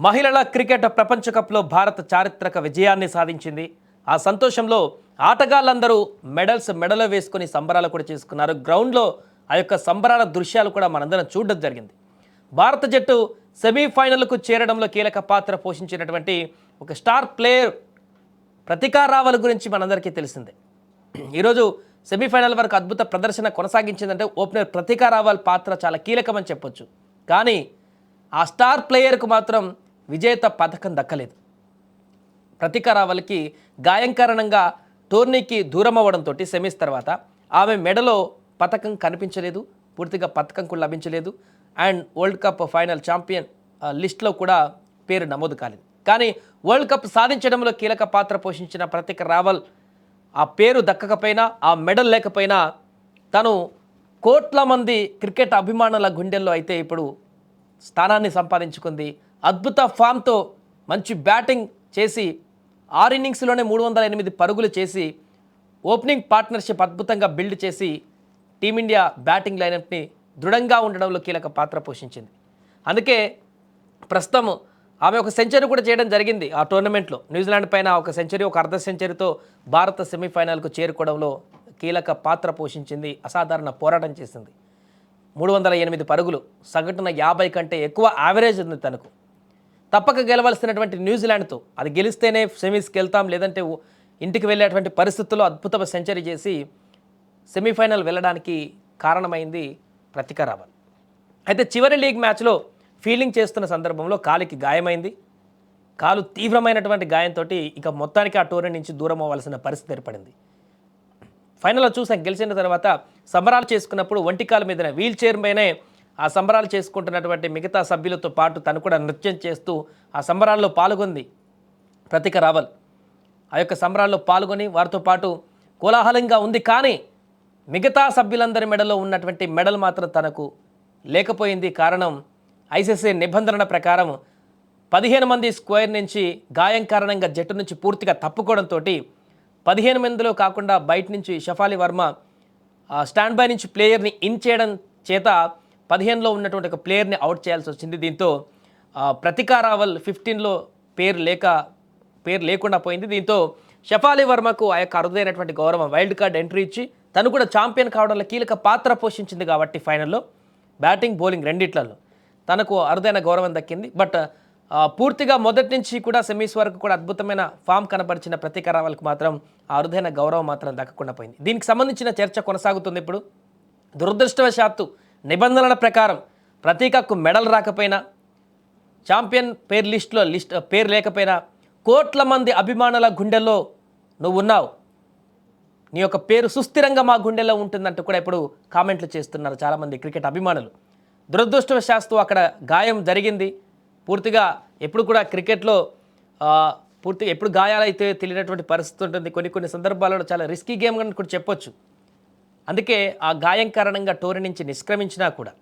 మహిళల క్రికెట్ ప్రపంచ కప్లో భారత్ చారిత్రక విజయాన్ని సాధించింది. ఆ సంతోషంలో ఆటగాళ్ళందరూ మెడలో వేసుకొని సంబరాలు కూడా చేసుకున్నారు. గ్రౌండ్లో ఆ యొక్క సంబరాల దృశ్యాలు కూడా మనందరం చూడడం జరిగింది. భారత జట్టు సెమీఫైనల్కు చేరడంలో కీలక పాత్ర పోషించినటువంటి ఒక స్టార్ ప్లేయర్ ప్రతికా రావల్ గురించి మనందరికీ తెలిసిందే. ఈరోజు సెమీఫైనల్ వరకు అద్భుత ప్రదర్శన కొనసాగించిందంటే ఓపెనర్ ప్రతికా రావల్ పాత్ర చాలా కీలకమని చెప్పొచ్చు. కానీ ఆ స్టార్ ప్లేయర్కు మాత్రం విజేత పథకం దక్కలేదు. ప్రతికా రావల్కి గాయం కారణంగా టోర్నీకి దూరం అవ్వడంతో సెమీస్ తర్వాత ఆమె మెడలో పథకం కనిపించలేదు, పూర్తిగా పథకం కూడా లభించలేదు. And world cup final champion లిస్ట్లో కూడా పేరు నమోదు కాలేదు. కానీ వరల్డ్ కప్ సాధించడంలో కీలక పాత్ర పోషించిన ప్రతికా రావల్ ఆ పేరు దక్కకపోయినా, ఆ మెడల్ లేకపోయినా తను కోట్ల మంది క్రికెట్ అభిమానుల గుండెల్లో అయితే ఇప్పుడు స్థానాన్ని సంపాదించుకుంది. అద్భుత ఫామ్తో మంచి బ్యాటింగ్ చేసి 6 ఇన్నింగ్స్లోనే 308 పరుగులు చేసి ఓపెనింగ్ పార్ట్నర్షిప్ అద్భుతంగా బిల్డ్ చేసి టీమిండియా బ్యాటింగ్ లైనప్ని దృఢంగా ఉండడంలో కీలక పాత్ర పోషించింది. అందుకే ప్రస్తుతం ఆమె ఒక సెంచరీ కూడా చేయడం జరిగింది. ఆ టోర్నమెంట్లో న్యూజిలాండ్ పైన ఒక సెంచరీ, ఒక అర్ధ సెంచరీతో భారత సెమీఫైనల్కు చేరుకోవడంలో కీలక పాత్ర పోషించింది. అసాధారణ పోరాటం చేసింది. 308 పరుగులు, సగటున 50 కంటే ఎక్కువ యావరేజ్ ఉంది తనకు. తప్పక గెలవలసినటువంటి న్యూజిలాండ్తో అది గెలిస్తేనే సెమీస్కి వెళ్తాం, లేదంటే ఇంటికి వెళ్ళేటువంటి పరిస్థితుల్లో అద్భుత సెంచరీ చేసి సెమీఫైనల్ వెళ్ళడానికి కారణమైంది ప్రతికా రావల్. అయితే చివరి లీగ్ మ్యాచ్లో ఫీల్డింగ్ చేస్తున్న సందర్భంలో కాలికి గాయమైంది. కాలు తీవ్రమైనటువంటి గాయంతో ఇక మొత్తానికి ఆ టోర్నీ నుంచి దూరం అవ్వాల్సిన పరిస్థితి ఏర్పడింది. ఫైనల్లో చూసాం, గెలిచిన తర్వాత సంబరాలు చేసుకున్నప్పుడు ఒంటికాల మీదనే వీల్ చైర్ పైనే ఆ సంబరాలు చేసుకుంటున్నటువంటి మిగతా సభ్యులతో పాటు తను కూడా నృత్యం చేస్తూ ఆ సంబరాల్లో పాల్గొంది ప్రతికా రావల్. ఆ యొక్క సంబరాల్లో పాల్గొని వారితో పాటు కోలాహలంగా ఉంది. కానీ మిగతా సభ్యులందరి మెడలో ఉన్నటువంటి మెడల్ మాత్రం తనకు లేకపోయింది. కారణం ఐసీసీ నిబంధనల ప్రకారం 15 మంది స్క్వేర్ నుంచి గాయం కారణంగా జట్టు నుంచి పూర్తిగా తప్పుకోవడంతో 15 మందిలో కాకుండా బయట నుంచి షఫాలి వర్మ స్టాండ్ బై నుంచి ప్లేయర్ని ఇన్ చేయడం చేత 15లో ఉన్నటువంటి ఒక ప్లేయర్ని అవుట్ చేయాల్సి వచ్చింది. దీంతో ప్రతికా రావల్ 15లో పేరు లేకుండా పోయింది. దీంతో షఫాలి వర్మకు ఆ యొక్క అరుదైనటువంటి గౌరవం వైల్డ్ కార్డ్ ఎంట్రీ ఇచ్చి తను కూడా ఛాంపియన్ కావడంలో కీలక పాత్ర పోషించింది. కాబట్టి ఫైనల్లో బ్యాటింగ్, బౌలింగ్ రెండిట్లలో తనకు అరుదైన గౌరవం దక్కింది. బట్ పూర్తిగా మొదటి నుంచి కూడా సెమీస్ వరకు కూడా అద్భుతమైన ఫామ్ కనపరిచిన ప్రతికా రావల్కి మాత్రం ఆ అరుదైన గౌరవం మాత్రం దక్కకుండా పోయింది. దీనికి సంబంధించిన చర్చ కొనసాగుతుంది. ఇప్పుడు దురదృష్టవశాత్తు నిబంధనల ప్రకారం ప్రతీకకు మెడల్ రాకపోయినా, ఛాంపియన్ పేరు లేకపోయినా కోట్ల మంది అభిమానుల గుండెల్లో నువ్వు ఉన్నావు, నీ యొక్క పేరు సుస్థిరంగా మా గుండెల్లో ఉంటుందంటూ కూడా ఇప్పుడు కామెంట్లు చేస్తున్నారు చాలామంది క్రికెట్ అభిమానులు. దురదృష్టవశాత్తు అక్కడ గాయం జరిగింది. పూర్తిగా ఎప్పుడు కూడా క్రికెట్లో ఎప్పుడు గాయాలైతే తెలియనటువంటి పరిస్థితి ఉంటుంది. కొన్ని సందర్భాలలో చాలా రిస్కీ గేమ్ అని కూడా చెప్పొచ్చు. అందుకే ఆ గాయం కారణంగా టోర్నీ నుంచి నిష్క్రమించినా కూడా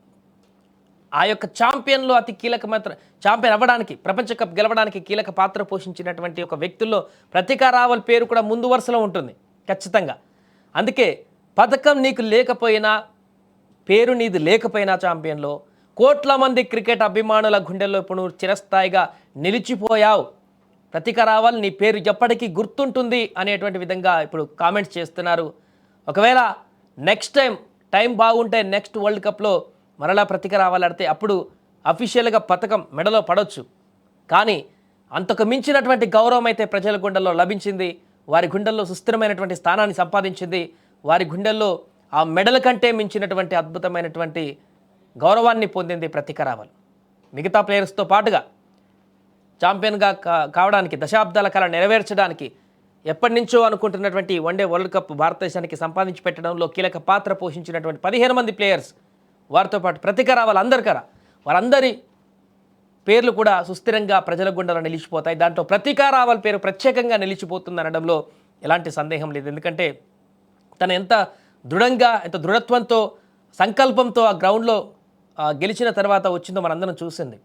ఆ యొక్క ఛాంపియన్లో అతి ఛాంపియన్ అవ్వడానికి, ప్రపంచ కప్ గెలవడానికి కీలక పాత్ర పోషించినటువంటి ఒక వ్యక్తుల్లో ప్రతికా రావల్ పేరు కూడా ముందు వరుసలో ఉంటుంది ఖచ్చితంగా. అందుకే పథకం నీకు లేకపోయినా, పేరు నీది లేకపోయినా ఛాంపియన్లో కోట్ల మంది క్రికెట్ అభిమానుల గుండెల్లో ఇప్పుడు నువ్వు చిరస్థాయిగా నిలిచిపోయావు. ప్రతికా రావల్ నీ పేరు ఎప్పటికీ గుర్తుంటుంది అనేటువంటి విధంగా ఇప్పుడు కామెంట్స్ చేస్తున్నారు. ఒకవేళ నెక్స్ట్ టైం బాగుంటే నెక్స్ట్ వరల్డ్ కప్లో మరలా ప్రతికా రావల్ ఆడితే అప్పుడు అఫీషియల్గా పథకం మెడలో పడవచ్చు. కానీ అంతకు మించినటువంటి గౌరవం అయితే ప్రజల గుండెల్లో లభించింది. వారి గుండెల్లో సుస్థిరమైనటువంటి స్థానాన్ని సంపాదించింది. వారి గుండెల్లో ఆ మెడల్ కంటే మించినటువంటి అద్భుతమైనటువంటి గౌరవాన్ని పొందింది ప్రతికా రావల్. మిగతా ప్లేయర్స్తో పాటుగా ఛాంపియన్గా కావడానికి, దశాబ్దాల కళ నెరవేర్చడానికి ఎప్పటి నుంచో అనుకుంటున్నటువంటి వన్డే వరల్డ్ కప్ భారతదేశానికి సంపాదించి పెట్టడంలో కీలక పాత్ర పోషించినటువంటి 15 మంది ప్లేయర్స్, వారితో పాటు ప్రతికా రావల్ వారందరి పేర్లు కూడా సుస్థిరంగా ప్రజల గుండెలో నిలిచిపోతాయి. దాంట్లో ప్రతికా రావల్ పేరు ప్రత్యేకంగా నిలిచిపోతుంది అనడంలో ఎలాంటి సందేహం లేదు. ఎందుకంటే తను ఎంత దృఢత్వంతో, సంకల్పంతో ఆ గ్రౌండ్లో గెలిచిన తర్వాత వచ్చిందో మనందరం చూసింది.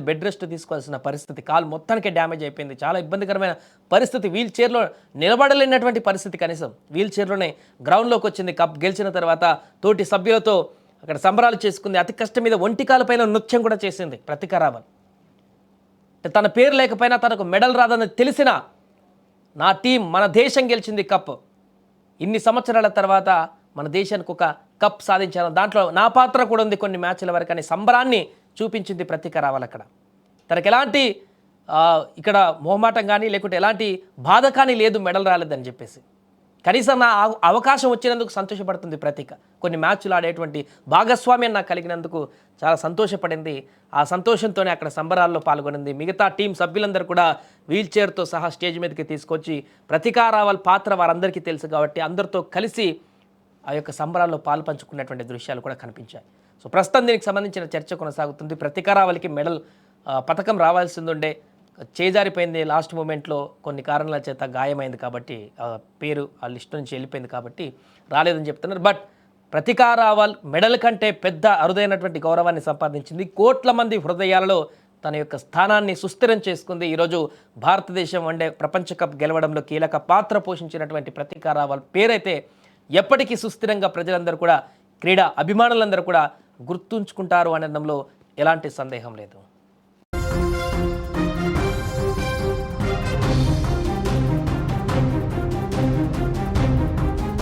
బెడ్ రెస్ట్ తీసుకోవాల్సిన పరిస్థితి, కాలు మొత్తానికే డ్యామేజ్ అయిపోయింది. చాలా ఇబ్బందికరమైన పరిస్థితి. వీల్ చైర్లో నిలబడలేనటువంటి పరిస్థితి. కనీసం వీల్ చైర్లోనే గ్రౌండ్లోకి వచ్చింది. కప్ గెలిచిన తర్వాత తోటి సభ్యులతో అక్కడ సంబరాలు చేసుకుంది. అతి కష్టం మీద ఒంటికాల పైన నృత్యం కూడా చేసింది ప్రతికా రావల్. తన పేరు లేకపోయినా తనకు మెడల్ రాదని తెలిసినా నా టీం మన దేశం గెలిచింది కప్, ఇన్ని సంవత్సరాల తర్వాత మన దేశానికి ఒక కప్ సాధించాను, దాంట్లో నా పాత్ర కూడా ఉంది కొన్ని మ్యాచ్ల వరకు అని సంబరాన్ని చూపించింది ప్రతీక రావల్. అక్కడ తనకు ఎలాంటి ఇక్కడ మొహమాటం కానీ లేకుంటే ఎలాంటి బాధ కానీ లేదు మెడల్ రాలేదని చెప్పేసి. కనీసం నా అవకాశం వచ్చినందుకు సంతోషపడుతుంది ప్రతీక. కొన్ని మ్యాచ్లు ఆడేటువంటి భాగస్వామ్యం నాకు కలిగినందుకు చాలా సంతోషపడింది. ఆ సంతోషంతోనే అక్కడ సంబరాల్లో పాల్గొనింది. మిగతా టీం సభ్యులందరూ కూడా వీల్ చైర్తో సహా స్టేజ్ మీదకి తీసుకొచ్చి ప్రతీక రావల్ పాత్ర వారందరికీ తెలుసు కాబట్టి అందరితో కలిసి ఆ యొక్క సంబరాల్లో పాలు పంచుకున్నటువంటి దృశ్యాలు కూడా కనిపించాయి. సో ప్రస్తుతం దీనికి సంబంధించిన చర్చ కొనసాగుతుంది. ప్రతీక రావల్కి మెడల్ పథకం రావాల్సింది ఉండే, చేజారిపోయింది లాస్ట్ మూమెంట్లో, కొన్ని కారణాల చేత గాయమైంది కాబట్టి పేరు ఆ లిస్ట్ నుంచి వెళ్ళిపోయింది కాబట్టి రాలేదని చెప్తున్నారు. బట్ ప్రతీక రావల్ మెడల్ కంటే పెద్ద అరుదైనటువంటి గౌరవాన్ని సంపాదించింది. కోట్ల మంది హృదయాలలో తన యొక్క స్థానాన్ని సుస్థిరం చేసుకుంది. ఈరోజు భారతదేశం వన్డే ప్రపంచ కప్ గెలవడంలో కీలక పాత్ర పోషించినటువంటి ప్రతీక రావల్ పేరైతే ఎప్పటికీ సుస్థిరంగా ప్రజలందరూ కూడా, క్రీడా అభిమానులందరూ కూడా గుర్తుంచుకుంటారు అనడంలో ఎలాంటి సందేహం లేదు.